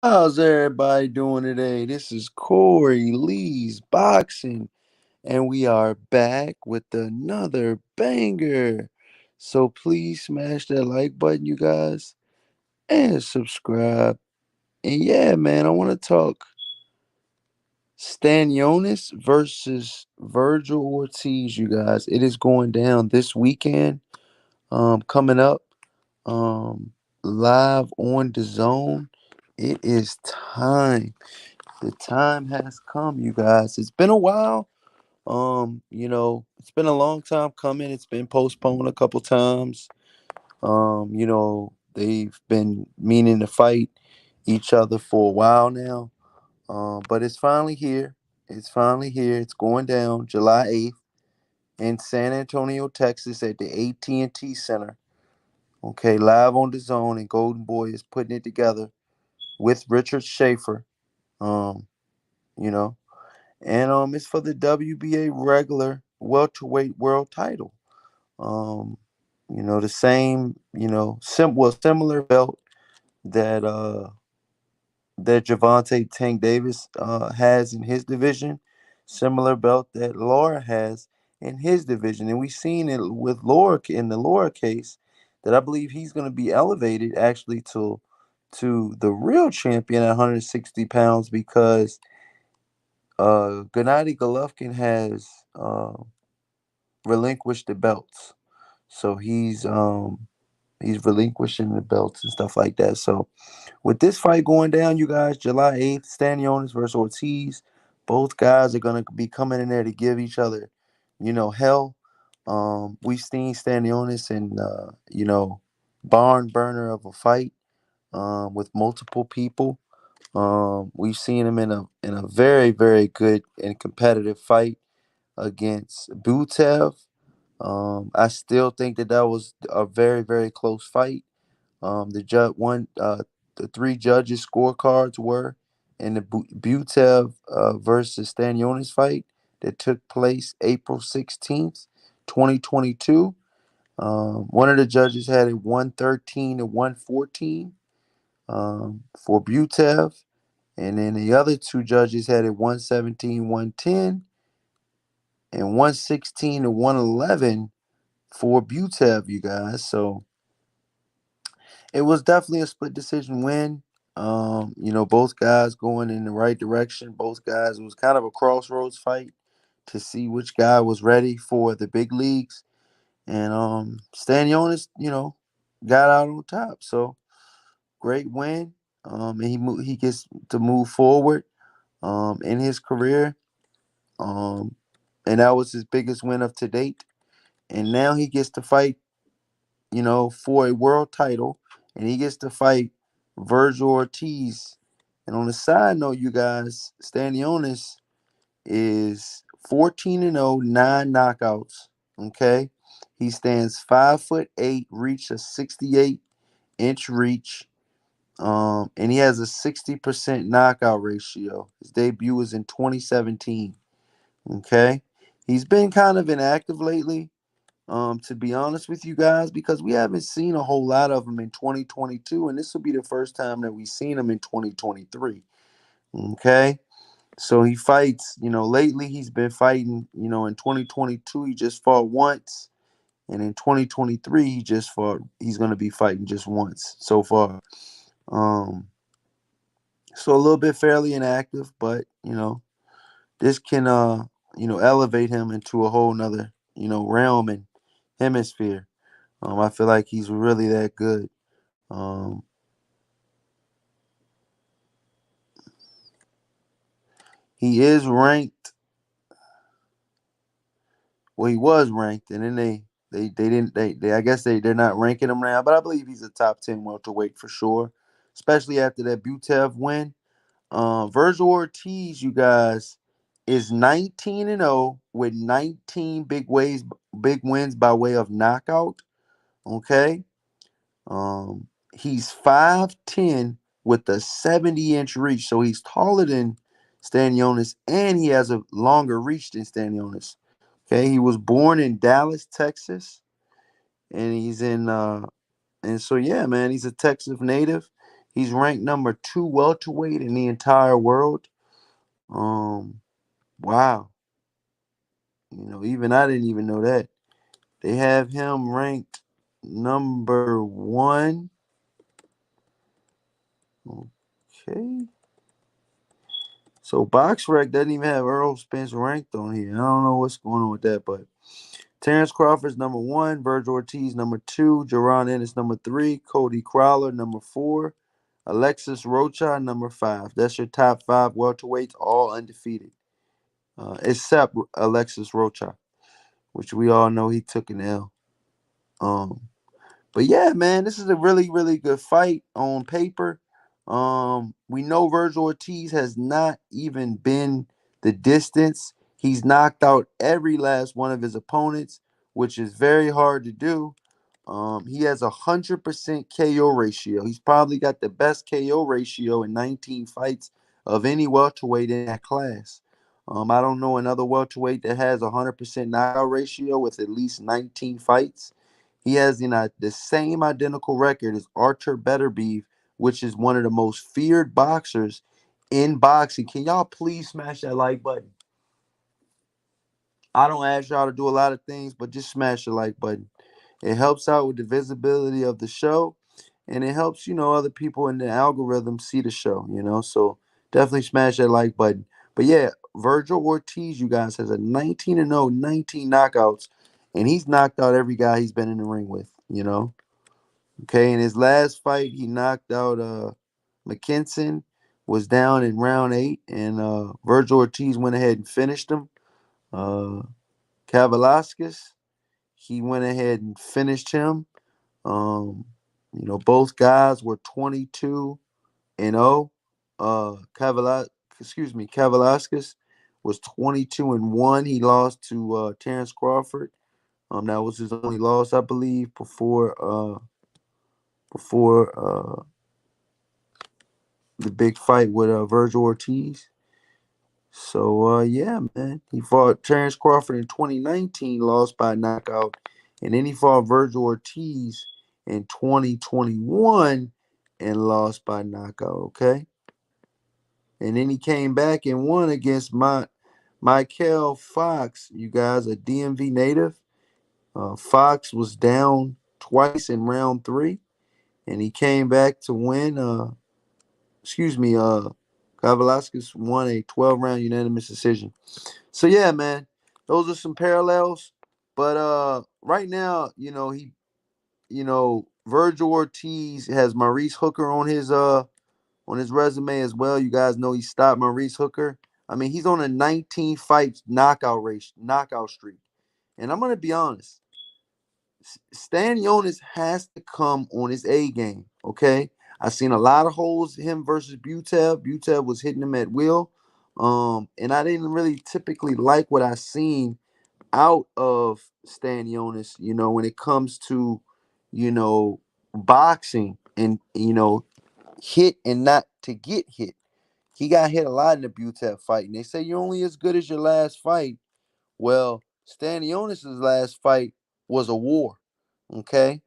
How's everybody doing today? This is Corey Lee's Boxing, and we are back with another banger. So please smash that like button, you guys, and subscribe. And yeah, man, I want to talk Stanionis versus Virgil Ortiz, you guys. It is going down this weekend, coming up, um, live on the zone. It is time. The time has come, you guys. It's been a while. It's been a long time coming. It's been postponed a couple times. They've been meaning to fight each other for a while now. But it's finally here. It's finally here. It's going down July 8th in San Antonio, Texas at the AT&T Center. Okay, live on the zone, and Golden Boy is putting it together with Richard Schaefer. Um, you know, and it's for the WBA regular welterweight world title. Um, the same, similar belt that Javante Tank Davis has in his division, similar belt that Laura has in his division, and we've seen it with Laura in the Laura case that I believe he's going to be elevated actually to the real champion at 160 pounds because Gennady Golovkin has relinquished the belts, so he's relinquishing the belts and stuff like that. So with this fight going down, you guys, July 8th, Stanionis versus Ortiz, both guys are gonna be coming in there to give each other, hell. We've seen Stanionis in barn burner of a fight with multiple people. We've seen him in a very very good and competitive fight against Butev. I still think that was a very very close fight. The three judges scorecards were in the Butev versus Stanionis fight that took place April 16th, 2022. One of the judges had it 113 to 114 for Butev, and then the other two judges had it 117, 110 and 116 to 111 for Butev, you guys. So it was definitely a split decision win. Both guys going in the right direction. Both guys, it was kind of a crossroads fight to see which guy was ready for the big leagues. And Stanionis, got out on top. So great win. And he gets to move forward in his career. Um, and that was his biggest win of to date. And now he gets to fight, for a world title, and he gets to fight Virgil Ortiz. And on the side note, you guys, Stanionis is 14-0, 9 knockouts. Okay, he stands 5'8", reach a 68-inch reach. And he has a 60% knockout ratio. His debut was in 2017. Okay, he's been kind of inactive lately, to be honest with you guys, because we haven't seen a whole lot of him in 2022, and this will be the first time that we've seen him in 2023. Okay, so he fights, lately he's been fighting, in 2022 he just fought once, and in 2023 he's going to be fighting just once so far. Um, so a little bit fairly inactive, but this can elevate him into a whole nother, realm and hemisphere. I feel like he's really that good. Um, he is ranked. Well, he was ranked, and then they didn't they I guess they're not ranking him now. But I believe he's a top 10 welterweight for sure, especially after that Butev win. Virgil Ortiz, you guys, is 19-0 with 19 big wins by way of knockout. Okay, he's 5'10" with a 70-inch reach, so he's taller than Stanionis, and he has a longer reach than Stanionis. Okay, he was born in Dallas, Texas, and he's in and so yeah, man, he's a Texas native. He's ranked number 2 welterweight in the entire world. Wow. Even I didn't even know that. They have him ranked number 1. Okay. So BoxRec doesn't even have Earl Spence ranked on here. I don't know what's going on with that, but Terrence Crawford's number 1, Virgil Ortiz number 2, Jaron Ennis number 3, Cody Crowler number 4, Alexis Rocha number 5. That's your top 5 welterweights, all undefeated, except Alexis Rocha, which we all know he took an L. But yeah, man, this is a really, really good fight on paper. We know Virgil Ortiz has not even been the distance. He's knocked out every last one of his opponents, which is very hard to do. He has 100% KO ratio. He's probably got the best KO ratio in 19 fights of any welterweight in that class. I don't know another welterweight that has 100% knockout ratio with at least 19 fights. He has the same identical record as Artur Beterbiev, which is one of the most feared boxers in boxing. Can y'all please smash that like button? I don't ask y'all to do a lot of things, but just smash the like button. It helps out with the visibility of the show, and it helps, other people in the algorithm see the show. So definitely smash that like button. But yeah, Virgil Ortiz, you guys, has a 19-0, 19 knockouts, and he's knocked out every guy he's been in the ring with. Okay, in his last fight, he knocked out McKinson, was down in round 8, and Virgil Ortiz went ahead and finished him. Uh, Kavalauskas, he went ahead and finished him. Both guys were 22-0. Kavalauskas was 22-1. He lost to Terrence Crawford. That was his only loss, I believe, before the big fight with Virgil Ortiz. So yeah, man, he fought Terrence Crawford in 2019, lost by knockout, and then he fought Virgil Ortiz in 2021 and lost by knockout. Okay, and then he came back and won against Michael Fox. You guys, a DMV native. Fox was down twice in round 3, and he came back to win. Kavalauskas won a 12-round unanimous decision. So yeah, man, those are some parallels. But right now, Virgil Ortiz has Maurice Hooker on his resume as well. You guys know he stopped Maurice Hooker. I mean, he's on a 19 fights knockout streak. And I'm gonna be honest, Stanionis has to come on his A game. Okay, I've seen a lot of holes him versus Butev. Butev was hitting him at will, and I didn't really typically like what I seen out of Stanionis. When it comes to you know boxing and hit and not to get hit. He got hit a lot in the Butev fight, and they say you're only as good as your last fight. Well, Stanionis' last fight was a war. Okay,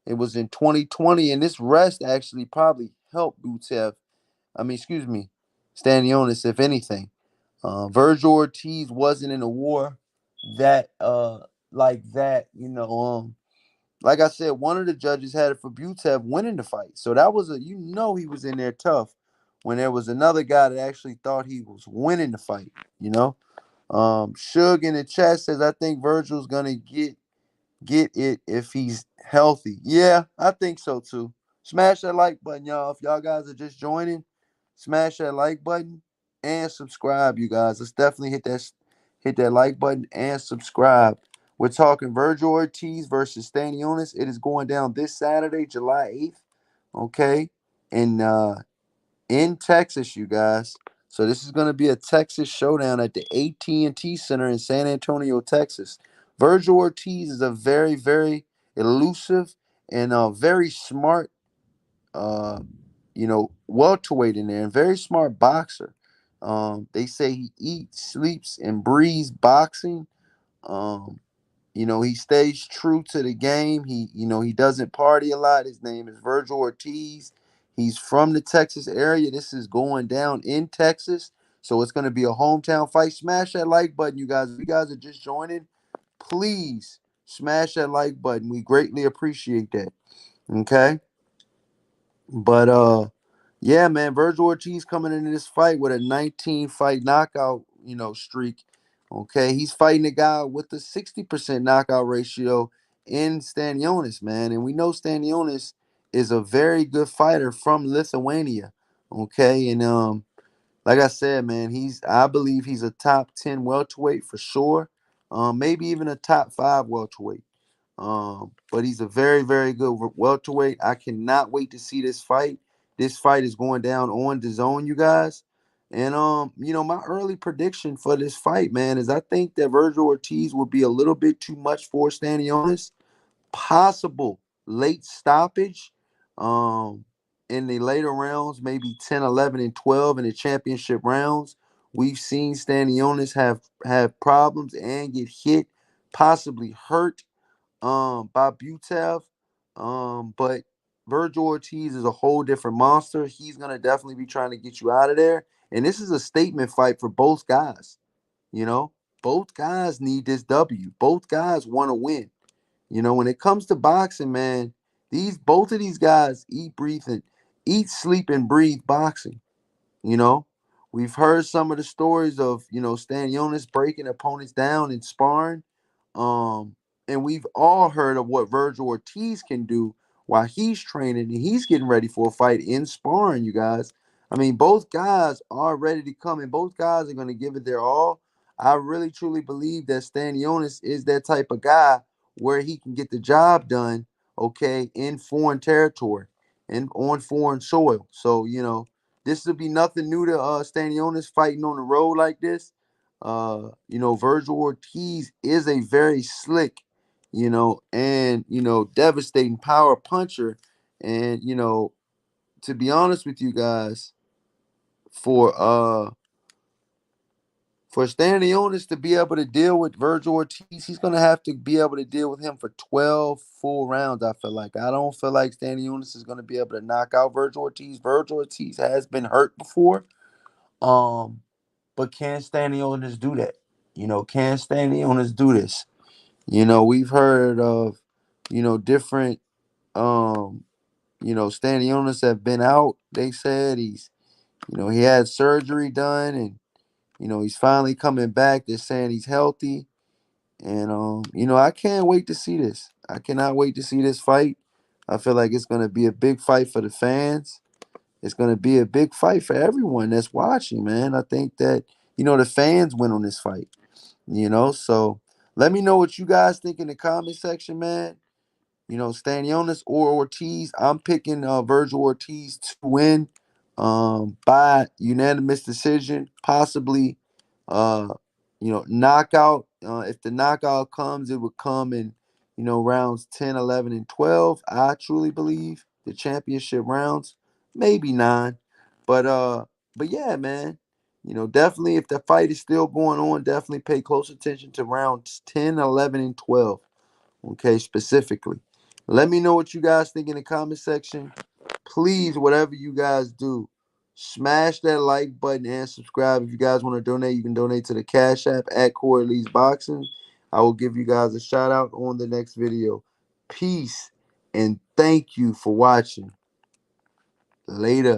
it was in 2020, and this rest actually probably helped Butev. I mean, excuse me, Stanionis, if anything. Virgil Ortiz wasn't in a war that like that. Like I said, one of the judges had it for Butev winning the fight, so that was he was in there tough. When there was another guy that actually thought he was winning the fight. You know, Suge in the chat says I think Virgil's gonna get it if he's healthy. Yeah, I think so too. Smash that like button, y'all. If y'all guys are just joining, smash that like button and subscribe, you guys. Let's definitely hit that like button and subscribe. We're talking Virgil Ortiz versus Stanionis. It is going down this Saturday, July 8th. Okay. And in Texas, you guys. So this is going to be a Texas showdown at the AT&T Center in San Antonio, Texas. Virgil Ortiz is a very, very elusive and very smart, welterweight in there, and very smart boxer. They say he eats, sleeps, and breathes boxing. Um, he stays true to the game. He doesn't party a lot. His name is Virgil Ortiz. He's from the Texas area. This is going down in Texas. So it's going to be a hometown fight. Smash that like button, you guys. If you guys are just joining, please smash that like button. We greatly appreciate that. Okay? But yeah, man, Virgil Ortiz coming into this fight with a 19 fight knockout, streak. Okay, he's fighting a guy with a 60% knockout ratio in Stanionis, man, and we know Stanionis is a very good fighter from Lithuania. Okay, and like I said, man, I believe he's a top 10 welterweight for sure. Maybe even a top 5 welterweight. But he's a very, very good welterweight. I cannot wait to see this fight. This fight is going down on the zone, you guys. And my early prediction for this fight, man, is I think that Virgil Ortiz will be a little bit too much for Stanionis. Possible late stoppage. In the later rounds, maybe 10, 11, and 12 in the championship rounds. We've seen Stanionis have problems and get hit, possibly hurt by Butev. But Virgil Ortiz is a whole different monster. He's gonna definitely be trying to get you out of there. And this is a statement fight for both guys. You know, both guys need this W. Both guys want to win. When it comes to boxing, man, both of these guys eat, sleep, and breathe boxing. You know, we've heard some of the stories of Stanionis breaking opponents down in sparring, um, and we've all heard of what Virgil Ortiz can do while he's training and he's getting ready for a fight in sparring. You guys, I mean, both guys are ready to come, and both guys are going to give it their all. I really truly believe that Stanionis is that type of guy where he can get the job done, okay, in foreign territory and on foreign soil. So this will be nothing new to Stanionis fighting on the road like this. Virgil Ortiz is a very slick, and devastating power puncher. And to be honest with you guys, for for Stanionis to be able to deal with Virgil Ortiz, he's gonna have to be able to deal with him for 12 full rounds. I feel like I don't feel like Stanionis is gonna be able to knock out Virgil Ortiz. Virgil Ortiz has been hurt before. Um, but can Stanionis do that? Can Stanionis do this? We've heard of, different, Stanionis have been out. They said he had surgery done and, he's finally coming back. They're saying he's healthy. And, I can't wait to see this. I cannot wait to see this fight. I feel like it's going to be a big fight for the fans. It's going to be a big fight for everyone that's watching, man. I think that, the fans win on this fight. So let me know what you guys think in the comment section, man. Stanionis or Ortiz. I'm picking Virgil Ortiz to win by unanimous decision, possibly knockout. If the knockout comes, it would come in rounds 10, 11, and 12. I truly believe the championship rounds, maybe 9. But yeah, man. Definitely if the fight is still going on, definitely pay close attention to rounds 10, 11, and 12. Okay, specifically. Let me know what you guys think in the comment section. Please, whatever you guys do, smash that like button and subscribe. If you guys want to donate, you can donate to the Cash App at Corey Lee's Boxing. I will give you guys a shout out on the next video. Peace and thank you for watching. Later.